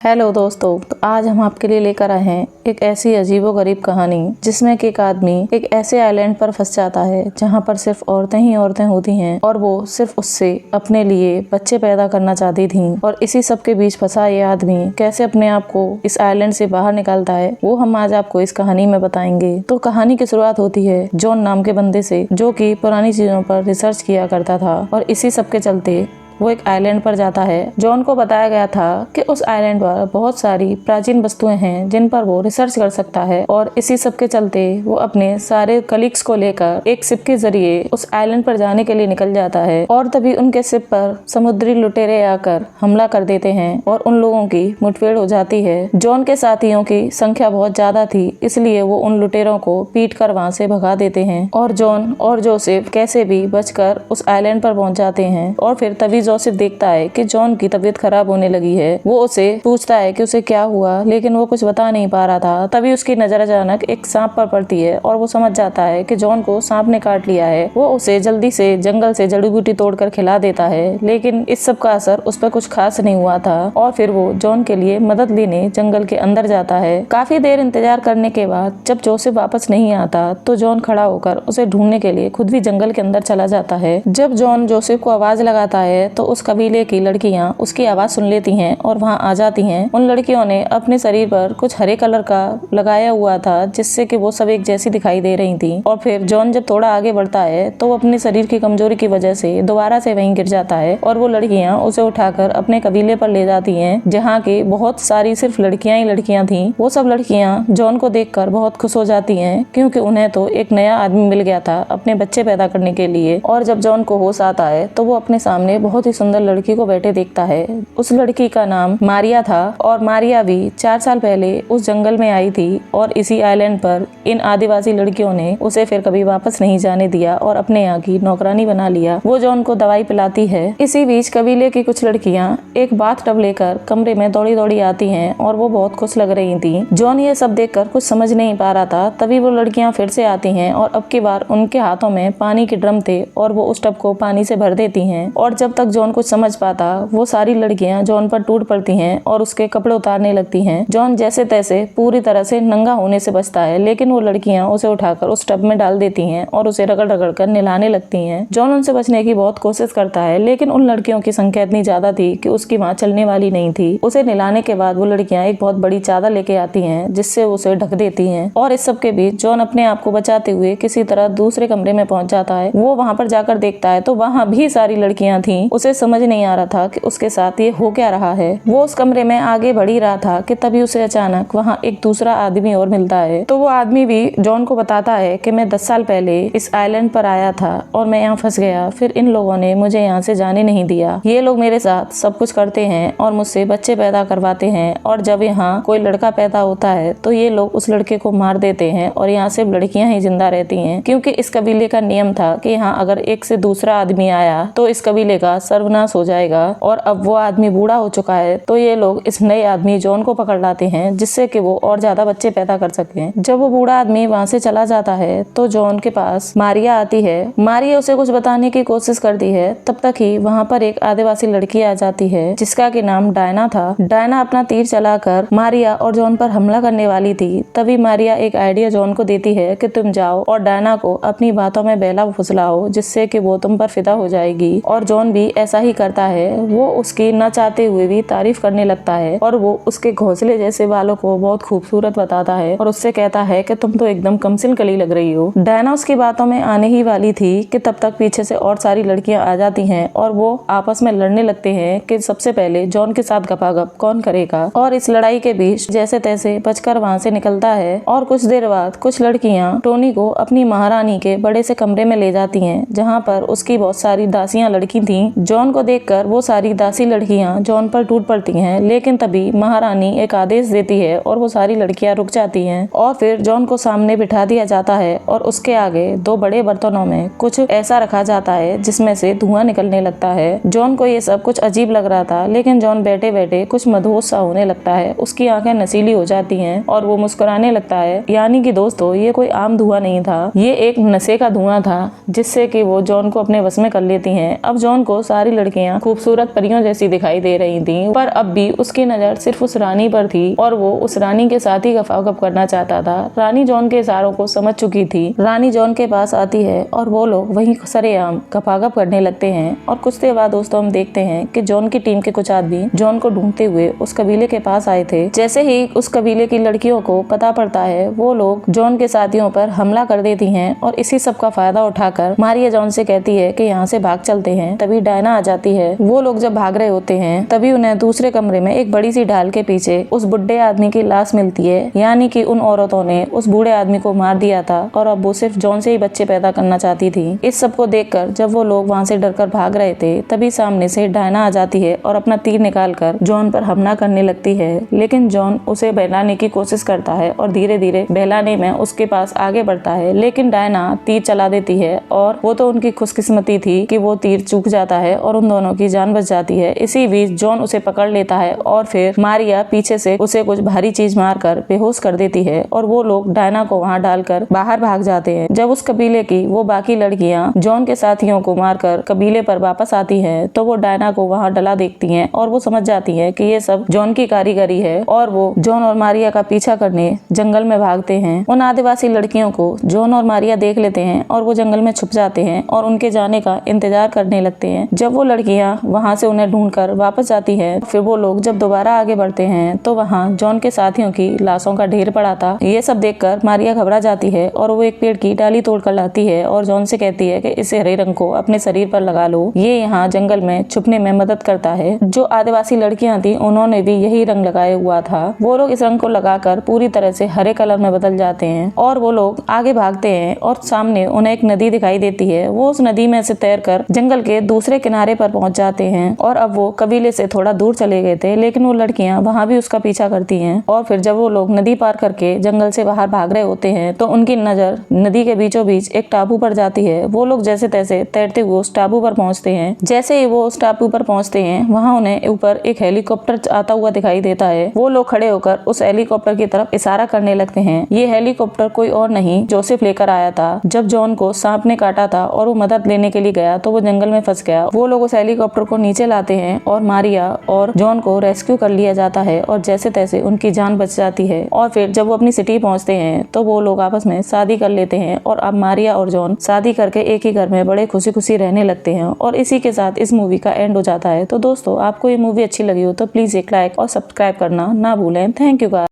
Hello दोस्तों, तो आज हम आपके लिए लेकर आए हैं एक ऐसी अजीबोगरीब कहानी जिसमें कि एक आदमी एक ऐसे आइलैंड पर फंस जाता है जहां पर सिर्फ औरतें ही औरतें होती हैं और वो सिर्फ उससे अपने लिए बच्चे पैदा करना चाहती थी। और इसी सब के बीच फंसा ये आदमी कैसे अपने आप को इस आइलैंड से बाहर निकालता है वो हम आज आपको इस कहानी में बताएंगे। तो कहानी की शुरुआत होती है जॉन नाम के बंदे से, जो कि पुरानी चीजों पर रिसर्च किया करता था और इसी सब के चलते वो एक आइलैंड पर जाता है। जॉन को बताया गया था कि उस आइलैंड पर बहुत सारी प्राचीन वस्तुएं हैं जिन पर वो रिसर्च कर सकता है और इसी सब के चलते वो अपने सारे कलीग्स को लेकर एक शिप के जरिए उस आइलैंड पर जाने के लिए निकल जाता है। और तभी उनके शिप पर समुद्री लुटेरे आकर हमला कर देते हैं और उन लोगों की मुठभेड़ हो जाती है। जॉन के साथियों की संख्या बहुत ज्यादा थी, इसलिए वो उन लुटेरों को पीट कर वहाँ से भगा देते हैं और जॉन और जोसेफ कैसे भी बचकर उस आइलैंड पर पहुंच जाते हैं। और फिर तभी जोसेफ देखता है कि जॉन की तबीयत खराब होने लगी है। वो उसे पूछता है कि उसे क्या हुआ, लेकिन वो कुछ बता नहीं पा रहा था। तभी उसकी नजर अचानक एक सांप पर पड़ती है और वो समझ जाता है कि जॉन को सांप ने काट लिया है। वो उसे जल्दी से जंगल से जड़ी बूटी तोड़कर खिला देता है, लेकिन इस सब का असर उस पर कुछ खास नहीं हुआ था और फिर वो जॉन के लिए मदद लेने जंगल के अंदर जाता है। काफी देर इंतजार करने के बाद जब जोसेफ वापस नहीं आता तो जॉन खड़ा होकर उसे ढूंढने के लिए खुद भी जंगल के अंदर चला जाता है। जब जॉन जोसेफ को आवाज लगाता है तो उस कबीले की लड़कियां उसकी आवाज सुन लेती हैं और वहां आ जाती हैं। उन लड़कियों ने अपने शरीर पर कुछ हरे कलर का लगाया हुआ था जिससे कि वो सब एक जैसी दिखाई दे रही थी। और फिर जॉन जब थोड़ा आगे बढ़ता है तो वो अपने शरीर की कमजोरी की वजह से दोबारा से वहीं गिर जाता है और वो लड़कियां उसे उठाकर अपने कबीले पर ले जाती हैं, जहाँ की बहुत सारी सिर्फ लड़कियां ही लड़कियां थी। वो सब लड़कियां जॉन को देखकर बहुत खुश हो जाती हैं क्योंकि उन्हें तो एक नया आदमी मिल गया था अपने बच्चे पैदा करने के लिए। और जब जॉन को होश आता है तो वो अपने सामने बहुत ही सुंदर लड़की को बैठे देखता है। उस लड़की का नाम मारिया था और मारिया भी 4 साल पहले उस जंगल में आई थी और इसी आइलैंड पर इन आदिवासी लड़कियों ने उसे फिर कभी वापस नहीं जाने दिया और अपने यहाँ की नौकरानी बना लिया। वो जॉन को दवाई पिलाती है। इसी बीच कबीले की कुछ लड़कियां एक बाथ टब लेकर कमरे में दौड़ी दौड़ी आती हैं और वो बहुत खुश लग रही थी। जॉन ये सब देखकर कुछ समझ नहीं पा रहा था। तभी वो लड़कियां फिर से आती हैं और अब की बार उनके हाथों में पानी के ड्रम थे और वो उस टब को पानी से भर देती हैं। और जब तक जॉन कुछ समझ पाता वो सारी लड़कियां जॉन पर टूट पड़ती हैं और उसके कपड़े उतारने लगती हैं। जॉन जैसे तैसे पूरी तरह से नंगा होने से बचता है, लेकिन वो लड़कियां उसे उठाकर उस टब में डाल देती हैं और उसे रगड़ रगड़ कर नहलाने लगती हैं। जॉन उनसे बचने की बहुत कोशिश करता है, लेकिन उन लड़कियों की संख्या इतनी ज्यादा थी कि उसकी वहाँ चलने वाली नहीं थी। उसे नहलाने के बाद वो लड़कियां एक बहुत बड़ी चादर लेके आती हैं जिससे उसे ढक देती हैं। और इस सब के बीच जॉन अपने आप को बचाते हुए किसी तरह दूसरे कमरे में पहुंच जाता है। वो वहाँ पर जाकर देखता है तो वहाँ भी सारी लड़कियां थी। उसे समझ नहीं आ रहा था कि उसके साथ ये हो क्या रहा है। वो उस कमरे में आगे बढ़ ही रहा था कि तभी उसे अचानक वहाँ एक दूसरा आदमी और मिलता है। तो वो आदमी भी जॉन को बताता है कि मैं 10 साल पहले इस आइलैंड पर आया था और मैं यहाँ फंस गया। फिर इन लोगों ने मुझे यहाँ से जाने नहीं दिया। ये लोग मेरे साथ सब कुछ करते हैं और मुझसे बच्चे पैदा करवाते हैं और जब यहाँ कोई लड़का पैदा होता है तो ये लोग उस लड़के को मार देते हैं और यहाँ सिर्फ लड़कियां ही जिंदा रहती हैं, क्योंकि इस कबीले का नियम था कि यहाँ अगर एक से दूसरा आदमी आया तो इस कबीले का सर्वनाश हो जाएगा। और अब वो आदमी बूढ़ा हो चुका है तो ये लोग इस नए आदमी जॉन को पकड़ लाते हैं जिससे कि वो और ज्यादा बच्चे पैदा कर सकें। जब वो बूढ़ा आदमी वहाँ से चला जाता है तो जॉन के पास मारिया आती है। मारिया उसे कुछ बताने की कोशिश करती है। तब तक ही वहाँ पर एक आदिवासी लड़की आ जाती है जिसका कि नाम डायना था। डायना अपना तीर चलाकर मारिया और जॉन पर हमला करने वाली थी। तभी मारिया एक आइडिया जॉन को देती है कि तुम जाओ और डायना को अपनी बातों में बहला फुसलाओ जिससे कि वो तुम पर फिदा हो जाएगी। और जॉन भी ऐसा ही करता है। वो उसकी न चाहते हुए भी तारीफ करने लगता है और वो उसके घोंसले जैसे बालों को बहुत खूबसूरत बताता है और उससे कहता है कि तुम तो एकदम कमसिन कली लग रही हो। डायना उसकी बातों में आने ही वाली थी कि तब तक पीछे से और सारी लड़कियां आ जाती हैं और वो आपस में लड़ने लगते हैं कि सबसे पहले जॉन के साथ गपागप कौन करेगा। और इस लड़ाई के बीच जैसे तैसे बचकर वहाँ से निकलता है। और कुछ देर बाद कुछ लड़कियां टोनी को अपनी महारानी के बड़े से कमरे में ले जाती हैं जहाँ पर उसकी बहुत सारी दासियां लड़की थी। जॉन को देखकर वो सारी दासी लड़कियां जॉन पर टूट पड़ती हैं, लेकिन तभी महारानी एक आदेश देती है और वो सारी लड़कियां रुक जाती हैं। और फिर जॉन को सामने बिठा दिया जाता है और उसके आगे 2 बड़े बर्तनों में कुछ ऐसा रखा जाता है जिसमें से धुआं निकलने लगता है। जॉन को ये सब कुछ अजीब लग रहा था, लेकिन जॉन बैठे बैठे कुछ मदहोश सा होने लगता है। उसकी आंखें नशीली हो जाती हैं और वो मुस्कुराने लगता है। यानी कि दोस्तों ये कोई आम धुआं नहीं था, ये एक नशे का धुआं था जिससे कि वो जॉन को अपने वश में कर लेती हैं। अब जॉन को सारी लड़कियां खूबसूरत परियों जैसी दिखाई दे रही थीं, पर अब भी उसकी नजर सिर्फ उस रानी पर थी और वो उस रानी के साथ ही गपागप करना चाहता था। रानी जॉन के इशारों को समझ चुकी थी। रानी जॉन के पास आती है और वो लोग वहीं सरेआम गपागप करने लगते हैं। और कुछ देर बाद दोस्तों हम देखते हैं कि जॉन की टीम के कुछ आदमी जॉन को ढूंढते हुए उस कबीले के पास आए थे। जैसे ही उस कबीले की लड़कियों को पता पड़ता है, वो लोग जॉन के साथियों पर हमला कर देती हैं और इसी सब का फायदा उठाकर मारिया जॉन से कहती है कि यहाँ से भाग चलते हैं। तभी डायना आ जाती है। वो लोग जब भाग रहे होते हैं तभी उन्हें दूसरे कमरे में एक बड़ी सी ढाल के पीछे उस बुढ़े आदमी की लाश मिलती है, यानी कि उन औरतों ने उस बूढ़े आदमी को मार दिया था और अब वो सिर्फ जॉन से ही बच्चे पैदा करना चाहती थी। इस सब को देखकर जब वो लोग वहाँ से डरकर भाग रहे थे, तभी सामने से डायना आ जाती है और अपना तीर निकालकर जॉन पर हमला करने लगती है। लेकिन जॉन उसे बहलाने की कोशिश करता है और धीरे धीरे बहलाने में उसके पास आगे बढ़ता है, लेकिन डायना तीर चला देती है और वो तो उनकी खुशकिस्मती थी कि वो तीर चूक जाता है और उन दोनों की जान बच जाती है। इसी बीच जॉन उसे पकड़ लेता है और फिर मारिया पीछे से उसे कुछ भारी चीज मारकर बेहोश कर देती है और वो लोग डायना को वहाँ डालकर बाहर भाग जाते हैं। जब उस कबीले की वो बाकी लड़कियां जॉन के साथियों को मारकर कबीले पर वापस आती हैं, तो वो डायना को वहाँ डला देखती हैं और वो समझ जाती हैं कि ये सब जॉन की कारीगरी है और वो जॉन और मारिया का पीछा करने जंगल में भागते हैं। उन आदिवासी लड़कियों को जॉन और मारिया देख लेते हैं और वो जंगल में छुप जाते हैं और उनके जाने का इंतजार करने लगते हैं। जब वो लड़कियां वहाँ से उन्हें ढूंढकर वापस जाती है, फिर वो लोग जब दोबारा आगे बढ़ते हैं तो वहाँ जॉन के साथियों की लाशों का ढेर पड़ा था। ये सब देखकर मारिया घबरा जाती है और वो एक पेड़ की डाली तोड़कर लाती है और जॉन से कहती है कि इस हरे रंग को अपने शरीर पर लगा लो, ये यहाँ जंगल में छुपने में मदद करता है। जो आदिवासी लड़कियां थी उन्होंने भी यही रंग लगाया हुआ था। वो लोग इस रंग को लगाकर पूरी तरह से हरे कलर में बदल जाते हैं और वो लोग आगे भागते हैं और सामने उन्हें एक नदी दिखाई देती है। वो उस नदी में से तैरकर जंगल के दूसरे किनारे पर पहुंच जाते हैं और अब वो कबीले से थोड़ा दूर चले गए थे, लेकिन वो लड़कियां वहाँ भी उसका पीछा करती हैं। और फिर जब वो लोग नदी पार करके जंगल से बाहर भाग रहे होते हैं तो उनकी नजर नदी के बीचों बीच एक टापू पर जाती है। वो लोग जैसे तैसे तैरते हुए उस टापू पर पहुंचते हैं। जैसे ही वो उस टापू पर पहुंचते हैं, वहाँ उन्हें ऊपर एक हेलीकॉप्टर आता हुआ दिखाई देता है। वो लोग खड़े होकर उस हेलीकॉप्टर की तरफ इशारा करने लगते हैं। ये हेलीकॉप्टर कोई और नहीं जोसेफ लेकर आया था। जब जॉन को सांप ने काटा था और वो मदद लेने के लिए गया तो वो जंगल में फंस गया। वो लोग उस हेलीकॉप्टर को नीचे लाते हैं और मारिया और जॉन को रेस्क्यू कर लिया जाता है और जैसे तैसे उनकी जान बच जाती है। और फिर जब वो अपनी सिटी पहुंचते हैं तो वो लोग आपस में शादी कर लेते हैं और अब मारिया और जॉन शादी करके एक ही घर में बड़े खुशी खुशी रहने लगते हैं। और इसी के साथ इस मूवी का एंड हो जाता है। तो दोस्तों, आपको ये मूवी अच्छी लगी हो तो प्लीज एक लाइक और सब्सक्राइब करना ना भूलें। Thank you guys.